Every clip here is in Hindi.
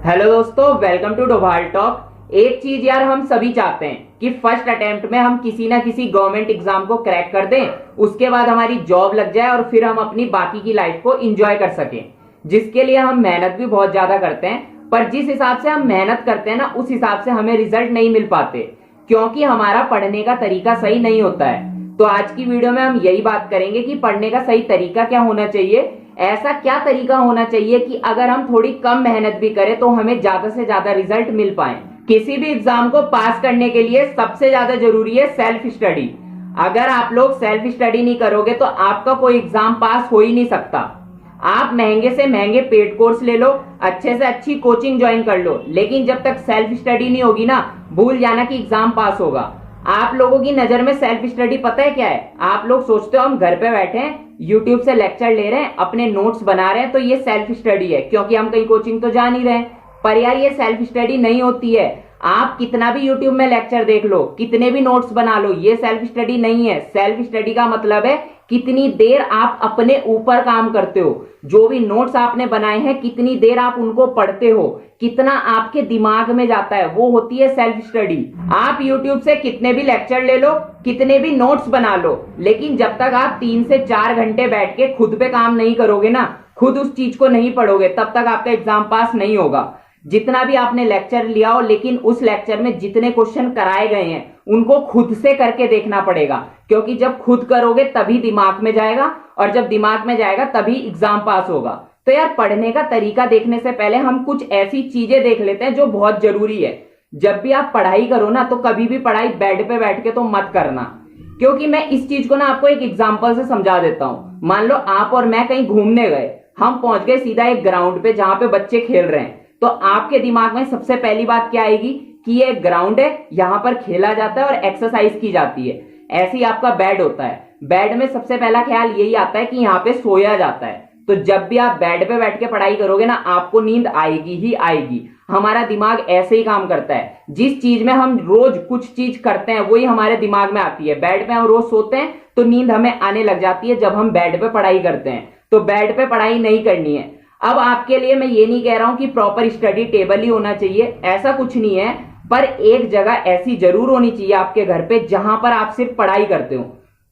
हेलो दोस्तों, वेलकम टू डोभाल टॉक। एक चीज यार हम सभी चाहते हैं कि फर्स्ट अटेम्प्ट में हम किसी ना किसी गवर्नमेंट एग्जाम को क्रैक कर दें, उसके बाद हमारी जॉब लग जाए और फिर हम अपनी बाकी की लाइफ को एंजॉय कर सकें, जिसके लिए हम मेहनत भी बहुत ज्यादा करते हैं। पर जिस हिसाब से हम मेहनत करते हैं ना, उस हिसाब से हमें रिजल्ट नहीं मिल पाते, क्योंकि हमारा पढ़ने का तरीका सही नहीं होता है। तो आज की वीडियो में हम यही बात करेंगे कि पढ़ने का सही तरीका क्या होना चाहिए। ऐसा क्या तरीका होना चाहिए कि अगर हम थोड़ी कम मेहनत भी करें तो हमें ज्यादा से ज्यादा रिजल्ट मिल पाए। किसी भी एग्जाम को पास करने के लिए सबसे ज्यादा जरूरी है सेल्फ स्टडी। अगर आप लोग सेल्फ स्टडी नहीं करोगे तो आपका कोई एग्जाम पास हो ही नहीं सकता। आप महंगे से महंगे पेड कोर्स ले लो, अच्छे से अच्छी कोचिंग ज्वाइन कर लो, लेकिन जब तक सेल्फ स्टडी नहीं होगी ना, भूल जाना कि एग्जाम पास होगा। आप लोगों की नजर में सेल्फ स्टडी पता है क्या है? आप लोग सोचते हो हम घर पे बैठे हैं, यूट्यूब से लेक्चर ले रहे हैं, अपने नोट्स बना रहे हैं, तो ये सेल्फ स्टडी है, क्योंकि हम कहीं कोचिंग तो जा नहीं रहे हैं। पर यार ये सेल्फ स्टडी नहीं होती है। आप कितना भी यूट्यूब में लेक्चर देख लो, कितने भी नोट्स बना लो, ये सेल्फ स्टडी नहीं है। सेल्फ स्टडी का मतलब है कितनी देर आप अपने ऊपर काम करते हो, जो भी नोट्स आपने बनाए हैं कितनी देर आप उनको पढ़ते हो, कितना आपके दिमाग में जाता है, वो होती है सेल्फ स्टडी। आप YouTube से कितने भी लेक्चर ले लो, कितने भी नोट्स बना लो, लेकिन जब तक आप 3 से 4 घंटे बैठ के खुद पे काम नहीं करोगे ना, खुद उस चीज को नहीं पढ़ोगे, तब तक आपका एग्जाम पास नहीं होगा। जितना भी आपने लेक्चर लिया हो, लेकिन उस लेक्चर में जितने क्वेश्चन कराए गए हैं उनको खुद से करके देखना पड़ेगा, क्योंकि जब खुद करोगे तभी दिमाग में जाएगा, और जब दिमाग में जाएगा तभी एग्जाम पास होगा। तो यार पढ़ने का तरीका देखने से पहले हम कुछ ऐसी चीजें देख लेते हैं जो बहुत जरूरी है। जब भी आप पढ़ाई करो ना, तो कभी भी पढ़ाई बेड पे बैठ के तो मत करना, क्योंकि मैं इस चीज को ना आपको एक एग्जाम्पल से समझा देता हूं। मान लो आप और मैं कहीं घूमने गए, हम पहुंच गए सीधा एक ग्राउंड पे जहां पे बच्चे खेल रहे हैं, तो आपके दिमाग में सबसे पहली बात क्या आएगी कि ये ग्राउंड है, यहां पर खेला जाता है और एक्सरसाइज की जाती है। ऐसे ही आपका बेड होता है, बेड में सबसे पहला ख्याल यही आता है कि यहाँ पे सोया जाता है। तो जब भी आप बेड पे बैठ के पढ़ाई करोगे ना, आपको नींद आएगी ही आएगी। हमारा दिमाग ऐसे ही काम करता है, जिस चीज में हम रोज कुछ चीज करते हैं वही हमारे दिमाग में आती है। बेड पे हम रोज सोते हैं तो नींद हमें आने लग जाती है जब हम बेड पे पढ़ाई करते हैं। तो बेड पे पढ़ाई नहीं करनी है। अब आपके लिए मैं ये नहीं कह रहा हूं कि प्रॉपर स्टडी टेबल ही होना चाहिए, ऐसा कुछ नहीं है, पर एक जगह ऐसी जरूर होनी चाहिए आपके घर पे जहां पर आप सिर्फ पढ़ाई करते हो,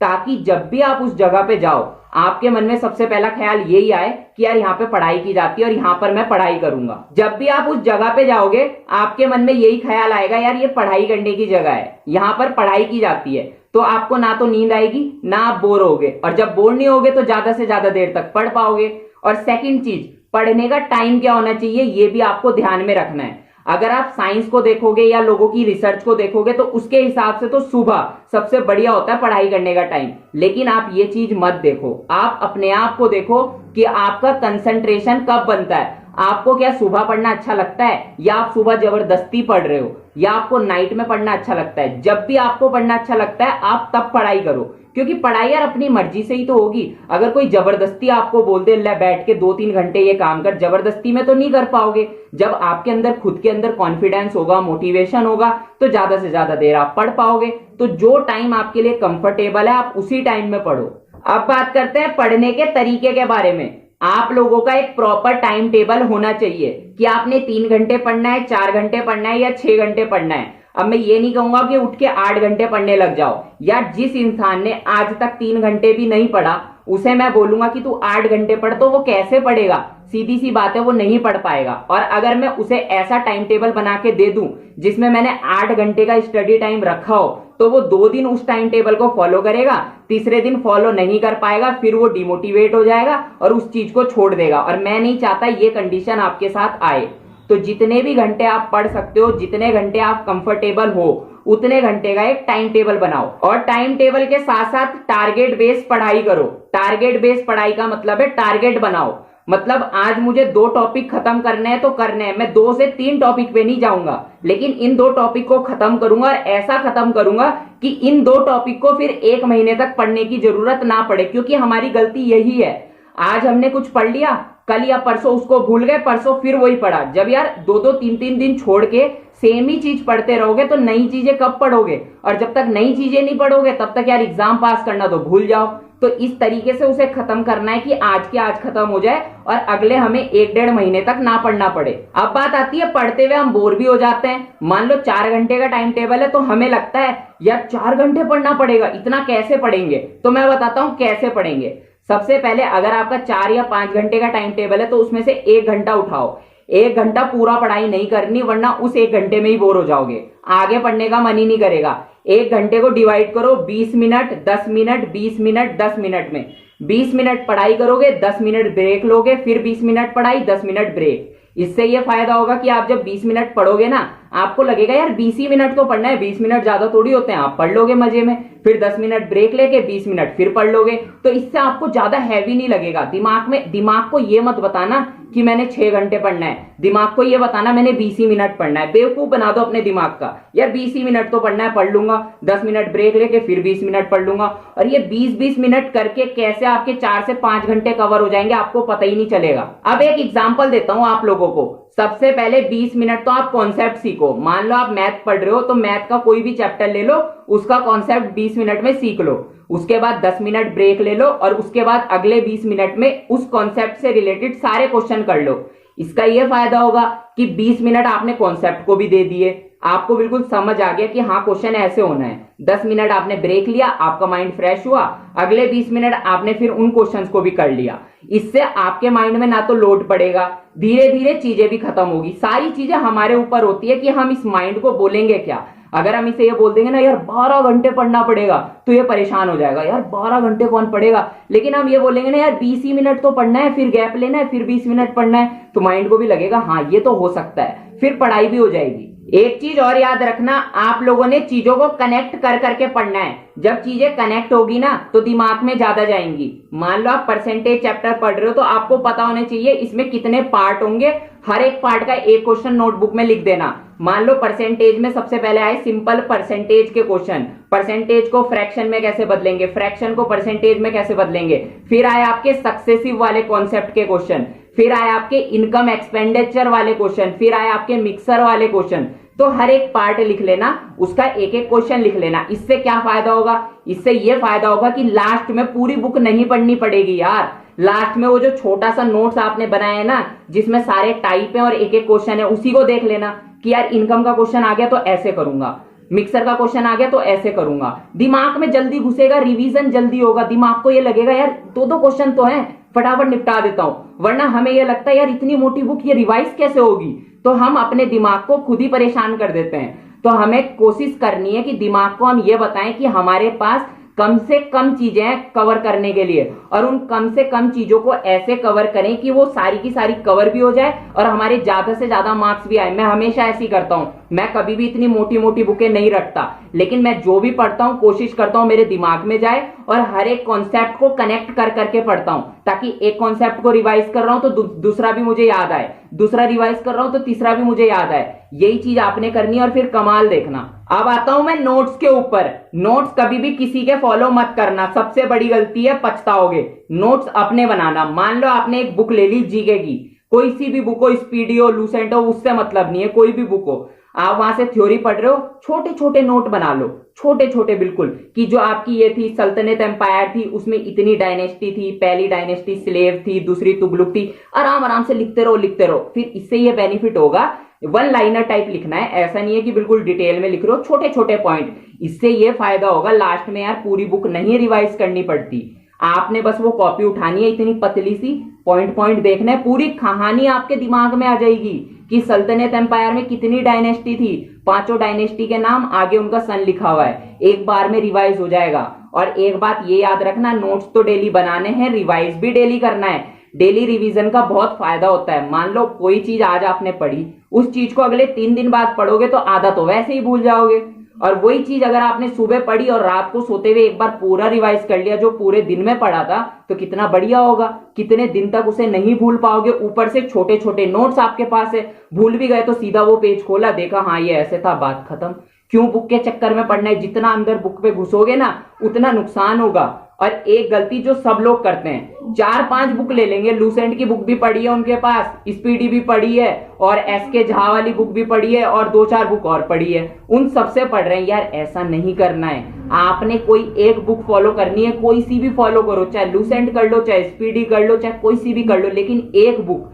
ताकि जब भी आप उस जगह पे जाओ आपके मन में सबसे पहला ख्याल यही आए कि यार यहाँ पे पढ़ाई की जाती है और यहाँ पर मैं पढ़ाई करूंगा। जब भी आप उस जगह पे जाओगे आपके मन में यही ख्याल आएगा, यार ये पढ़ाई करने की जगह है, यहाँ पर पढ़ाई की जाती है। तो आपको ना तो नींद आएगी, ना आप बोर होगे, और जब बोर नहीं होगे तो ज्यादा से ज्यादा देर तक पढ़ पाओगे। और सेकंड चीज, पढ़ने का टाइम क्या होना चाहिए ये भी आपको ध्यान में रखना है। अगर आप साइंस को देखोगे या लोगों की रिसर्च को देखोगे तो उसके हिसाब से तो सुबह सबसे बढ़िया होता है पढ़ाई करने का टाइम, लेकिन आप ये चीज मत देखो। आप अपने आप को देखो कि आपका कंसंट्रेशन कब बनता है। आपको क्या सुबह पढ़ना अच्छा लगता है, या आप सुबह जबरदस्ती पढ़ रहे हो, या आपको नाइट में पढ़ना अच्छा लगता है? जब भी आपको पढ़ना अच्छा लगता है आप तब पढ़ाई करो, क्योंकि पढ़ाई यार अपनी मर्जी से ही तो होगी। अगर कोई जबरदस्ती आपको बोल दे ले बैठ के 2-3 घंटे ये काम कर, जबरदस्ती में तो नहीं कर पाओगे। जब आपके अंदर खुद के अंदर कॉन्फिडेंस होगा, मोटिवेशन होगा, तो ज्यादा से ज्यादा देर आप पढ़ पाओगे। तो जो टाइम आपके लिए कंफर्टेबल है आप उसी टाइम में पढ़ो। अब बात करते हैं पढ़ने के तरीके के बारे में। आप लोगों का एक प्रॉपर टाइम टेबल होना चाहिए कि आपने 3 घंटे पढ़ना है, 4 घंटे पढ़ना है या 6 घंटे पढ़ना है। अब मैं ये नहीं कहूंगा कि उठ के 8 घंटे पढ़ने लग जाओ। यार जिस इंसान ने आज तक 3 घंटे भी नहीं पढ़ा, उसे मैं बोलूंगा कि तू 8 घंटे पढ़, तो वो कैसे पढ़ेगा? सीधी सी बात है, वो नहीं पढ़ पाएगा। और अगर मैं उसे ऐसा टाइम टेबल बना के दे दूं जिसमें मैंने 8 घंटे का स्टडी टाइम रखा हो, तो वो 2 दिन उस टाइम टेबल को फॉलो करेगा, तीसरे दिन फॉलो नहीं कर पाएगा, फिर वो डिमोटिवेट हो जाएगा और उस चीज को छोड़ देगा। और मैं नहीं चाहता ये कंडीशन आपके साथ आए। तो जितने भी घंटे आप पढ़ सकते हो, जितने घंटे आप कंफर्टेबल हो, उतने घंटे का एक टाइम टेबल बनाओ। और टाइम टेबल के साथ साथ टारगेट बेस्ड पढ़ाई करो। टारगेट बेस्ड पढ़ाई का मतलब है टारगेट बनाओ। मतलब आज मुझे 2 टॉपिक खत्म करने हैं तो करने हैं, मैं 2 से 3 टॉपिक पे नहीं जाऊंगा, लेकिन इन 2 टॉपिक को खत्म करूंगा, और ऐसा खत्म करूंगा कि इन 2 टॉपिक को फिर 1 महीने तक पढ़ने की जरूरत ना पड़े। क्योंकि हमारी गलती यही है, आज हमने कुछ पढ़ लिया, कल या परसों उसको भूल गए, परसों फिर वही पढ़ा। जब यार 2-2, 3-3 दिन छोड़ के सेम ही चीज पढ़ते रहोगे तो नई चीजें कब पढ़ोगे? और जब तक नई चीजें नहीं पढ़ोगे तब तक यार एग्जाम पास करना तो भूल जाओ। तो इस तरीके से उसे खत्म करना है कि आज के आज खत्म हो जाए और अगले हमें 1-1.5 महीने तक ना पढ़ना पड़े। अब बात आती है पढ़ते हुए हम बोर भी हो जाते हैं। मान लो 4 घंटे का टाइम टेबल है तो हमें लगता है यार 4 घंटे पढ़ना पड़ेगा, इतना कैसे पढ़ेंगे? तो मैं बताता हूं कैसे पढ़ेंगे। सबसे पहले अगर आपका 4 या 5 घंटे का टाइम टेबल है तो उसमें से 1 घंटा उठाओ। 1 घंटा पूरा पढ़ाई नहीं करनी, वरना उस 1 घंटे में ही बोर हो जाओगे, आगे पढ़ने का मन ही नहीं करेगा। 1 घंटे को डिवाइड करो 20 मिनट, 10 मिनट, 20 मिनट, 10 मिनट में। 20 मिनट पढ़ाई करोगे, 10 मिनट ब्रेक लोगे, फिर 20 मिनट पढ़ाई, 10 मिनट ब्रेक। इससे यह फायदा होगा कि आप जब 20 मिनट पढ़ोगे ना, आपको लगेगा यार 20 ही मिनट तो पढ़ना है, 20 मिनट ज्यादा थोड़ी होते हैं, आप पढ़ लोगे मजे में। फिर 10 मिनट ब्रेक लेके 20 मिनट फिर पढ़ लोगे, तो इससे आपको ज्यादा हैवी नहीं लगेगा। दिमाग को ये मत बताना कि मैंने 6 घंटे पढ़ना है, दिमाग को ये बताना मैंने 20 ही मिनट पढ़ना है। बेवकूफ बना दो अपने दिमाग का, यार 20 ही मिनट तो पढ़ना है, पढ़ लूंगा, 10 मिनट ब्रेक लेके फिर 20 मिनट पढ़ लूंगा। और ये 20-20 मिनट करके कैसे आपके 4 से 5 घंटे कवर हो जाएंगे आपको पता ही नहीं चलेगा। अब एक एग्जांपल देता हूं आप लोगों को। सबसे पहले 20 मिनट तो आप कॉन्सेप्ट सीखो। मान लो आप मैथ पढ़ रहे हो तो मैथ का कोई भी चैप्टर ले लो, उसका कॉन्सेप्ट 20 मिनट में सीख लो। उसके बाद 10 मिनट ब्रेक ले लो और उसके बाद अगले 20 मिनट में उस कॉन्सेप्ट से रिलेटेड सारे क्वेश्चन कर लो। इसका यह फायदा होगा कि 20 मिनट आपने कॉन्सेप्ट को भी दे दिए, आपको बिल्कुल समझ आ गया कि हाँ क्वेश्चन ऐसे होना है। 10 मिनट आपने ब्रेक लिया, आपका माइंड फ्रेश हुआ, अगले 20 मिनट आपने फिर उन क्वेश्चंस को भी कर लिया। इससे आपके माइंड में ना तो लोड पड़ेगा, धीरे धीरे चीजें भी खत्म होगी। सारी चीजें हमारे ऊपर होती है कि हम इस माइंड को बोलेंगे क्या। अगर हम इसे ये बोल देंगे ना यार 12 घंटे पढ़ना पड़ेगा, तो ये परेशान हो जाएगा, यार 12 घंटे कौन पढ़ेगा। लेकिन हम ये बोलेंगे ना यार 20 ही मिनट तो पढ़ना है, फिर गैप लेना है, फिर 20 मिनट पढ़ना है, तो माइंड को भी लगेगा हाँ ये तो हो सकता है, फिर पढ़ाई भी हो जाएगी। एक चीज और याद रखना, आप लोगों ने चीजों को कनेक्ट कर करके पढ़ना है। जब चीजें कनेक्ट होगी ना तो दिमाग में ज्यादा जाएंगी। मान लो आप परसेंटेज चैप्टर पढ़ रहे हो तो आपको पता होने चाहिए इसमें कितने पार्ट होंगे, हर एक पार्ट का एक क्वेश्चन नोटबुक में लिख देना। मान लो परसेंटेज में सबसे पहले आए सिंपल परसेंटेज के क्वेश्चन, परसेंटेज को फ्रैक्शन में कैसे बदलेंगे, फ्रैक्शन को परसेंटेज में कैसे बदलेंगे। फिर आए आपके सक्सेसिव वाले कॉन्सेप्ट के क्वेश्चन, फिर आए आपके इनकम एक्सपेंडिचर वाले क्वेश्चन, फिर आए आपके मिक्सर वाले क्वेश्चन। तो हर एक पार्ट लिख लेना, उसका एक एक क्वेश्चन लिख लेना। इससे क्या फायदा होगा? इससे यह फायदा होगा कि लास्ट में पूरी बुक नहीं पढ़नी पड़ेगी यार। लास्ट में वो जो छोटा सा नोट्स आपने बनाया है ना, जिसमें सारे टाइप है और एक एक क्वेश्चन है, उसी को देख लेना कि यार इनकम का क्वेश्चन आ गया तो ऐसे करूंगा, मिक्सर का क्वेश्चन आ गया तो ऐसे करूंगा। दिमाग में जल्दी घुसेगा, रिवीजन जल्दी होगा, दिमाग को ये लगेगा यार दो क्वेश्चन तो हैं, फटाफट निपटा देता हूं। वरना हमें ये लगता है यार इतनी मोटी बुक ये रिवाइज कैसे होगी, तो हम अपने दिमाग को खुद ही परेशान कर देते हैं। तो हमें कोशिश करनी है कि दिमाग को हम ये बताएं कि हमारे पास कम से कम चीजें हैं कवर करने के लिए, और उन कम से कम चीजों को ऐसे कवर करें कि वो सारी की सारी कवर भी हो जाए और हमारे ज्यादा से ज्यादा मार्क्स भी आए। मैं हमेशा ऐसे ही करता हूं, मैं कभी भी इतनी मोटी मोटी बुकें नहीं रखता, लेकिन मैं जो भी पढ़ता हूं कोशिश करता हूं मेरे दिमाग में जाए और हर एक कॉन्सेप्ट को कनेक्ट कर करके पढ़ता हूं, ताकि एक कॉन्सेप्ट को रिवाइज कर रहा हूं तो दूसरा भी मुझे याद आए, दूसरा रिवाइज कर रहा हूं तो तीसरा भी मुझे याद आए। यही चीज आपने करनी है और फिर कमाल देखना। अब आता हूं मैं नोट्स के ऊपर। नोट्स कभी भी किसी के फॉलो मत करना, सबसे बड़ी गलती है, पछताओगे। नोट्स अपने बनाना। मान लो आपने एक बुक ले ली जीके की, कोई सी भी बुक हो, स्पीडी हो, लूसेंट हो, उससे मतलब नहीं है, कोई भी बुक हो, आप वहां से थ्योरी पढ़ रहे हो, छोटे छोटे नोट बना लो, छोटे छोटे बिल्कुल, कि जो आपकी ये थी सल्तनत एम्पायर थी, उसमें इतनी डायनेस्टी थी, पहली डायनेस्टी स्लेव थी, दूसरी तुगलक थी, आराम आराम से लिखते रहो लिखते रहो। फिर इससे ये बेनिफिट होगा, वन लाइनर टाइप लिखना है, ऐसा नहीं है कि बिल्कुल डिटेल में लिख रहे हो, छोटे छोटे पॉइंट। इससे ये फायदा होगा लास्ट में यार पूरी बुक नहीं रिवाइज करनी पड़ती, आपने बस वो कॉपी उठानी है इतनी पतली सी, पॉइंट पॉइंट देखना है, पूरी कहानी आपके दिमाग में आ जाएगी कि सल्तनत एम्पायर में कितनी डायनेस्टी थी, 5 डायनेस्टी के नाम, आगे उनका सन लिखा हुआ है, एक बार में रिवाइज हो जाएगा। और एक बात ये याद रखना, नोट्स तो डेली बनाने हैं, रिवाइज भी डेली करना है। डेली रिवीजन का बहुत फायदा होता है। मान लो कोई चीज आज आपने पढ़ी, उस चीज को अगले 3 दिन बाद पढ़ोगे तो आधा तो वैसे ही भूल जाओगे, और वही चीज अगर आपने सुबह पढ़ी और रात को सोते हुए एक बार पूरा रिवाइज कर लिया जो पूरे दिन में पढ़ा था, तो कितना बढ़िया होगा, कितने दिन तक उसे नहीं भूल पाओगे। ऊपर से छोटे छोटे नोट्स आपके पास है, भूल भी गए तो सीधा वो पेज खोला, देखा हाँ ये ऐसे था, बात खत्म। क्यों बुक के चक्कर में पड़ना है? जितना अंदर बुक पे घुसोगे ना उतना नुकसान होगा। और एक गलती जो सब लोग करते हैं, 4-5 बुक ले लेंगे, लूसेंट की बुक भी पड़ी है उनके पास, स्पीडी भी पड़ी है और एसके झा वाली बुक भी पड़ी है और 2-4 बुक और पड़ी है, उन सबसे पढ़ रहे हैं। यार ऐसा नहीं करना है, आपने कोई एक बुक फॉलो करनी है, कोई सी भी फॉलो करो, चाहे लूसेंट कर लो, चाहे स्पीडी कर लो, चाहे कोई सी भी कर लो, लेकिन एक बुक,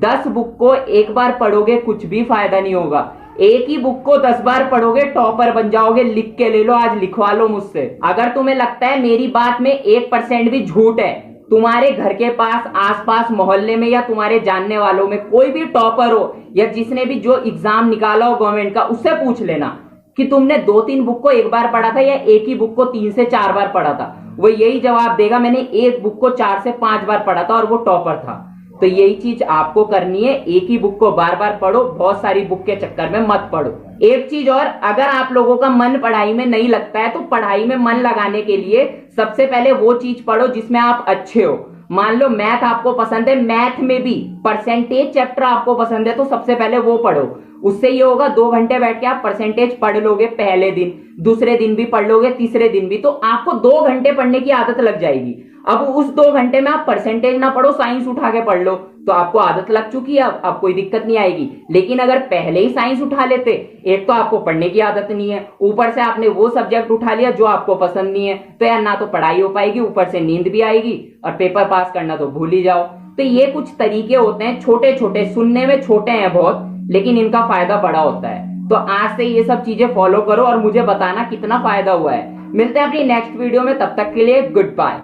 10 बुक को एक बार पढ़ोगे कुछ भी फायदा नहीं होगा। एक ही बुक को 10 बार पढ़ोगे टॉपर बन जाओगे। लिख के ले लो, आज लिखवा लो मुझसे। अगर तुम्हें लगता है मेरी बात में 1% भी झूठ है, तुम्हारे घर के पास, आसपास, मोहल्ले में या तुम्हारे जानने वालों में कोई भी टॉपर हो या जिसने भी जो एग्जाम निकाला हो गवर्नमेंट का, उससे पूछ लेना कि तुमने 2-3 बुक को एक बार पढ़ा था या एक ही बुक को 3 से 4 बार पढ़ा था। वो यही जवाब देगा, मैंने एक बुक को 4 से 5 बार पढ़ा था और वो टॉपर था। तो यही चीज आपको करनी है, एक ही बुक को बार बार पढ़ो, बहुत सारी बुक के चक्कर में मत पढ़ो। एक चीज और, अगर आप लोगों का मन पढ़ाई में नहीं लगता है तो पढ़ाई में मन लगाने के लिए सबसे पहले वो चीज पढ़ो जिसमें आप अच्छे हो। मान लो मैथ आपको पसंद है, मैथ में भी परसेंटेज चैप्टर आपको पसंद है, तो सबसे पहले वो पढ़ो। उससे ये होगा 2 घंटे बैठ के आप परसेंटेज पढ़ लोगे, पहले दिन, दूसरे दिन भी पढ़ लोगे, तीसरे दिन भी, तो आपको 2 घंटे पढ़ने की आदत लग जाएगी। अब उस 2 घंटे में आप परसेंटेज ना पढ़ो, साइंस उठा के पढ़ लो, तो आपको आदत लग चुकी है, अब कोई दिक्कत नहीं आएगी। लेकिन अगर पहले ही साइंस उठा लेते, एक तो आपको पढ़ने की आदत नहीं है, ऊपर से आपने वो सब्जेक्ट उठा लिया जो आपको पसंद नहीं है, तो यार ना तो पढ़ाई हो पाएगी, ऊपर से नींद भी आएगी और पेपर पास करना तो भूल ही जाओ। तो ये कुछ तरीके होते हैं, छोटे छोटे, सुनने में छोटे हैं बहुत, लेकिन इनका फायदा बड़ा होता है। तो आज से ये सब चीजें फॉलो करो और मुझे बताना कितना फायदा हुआ है। मिलते हैं अपनी नेक्स्ट वीडियो में, तब तक के लिए गुड बाय।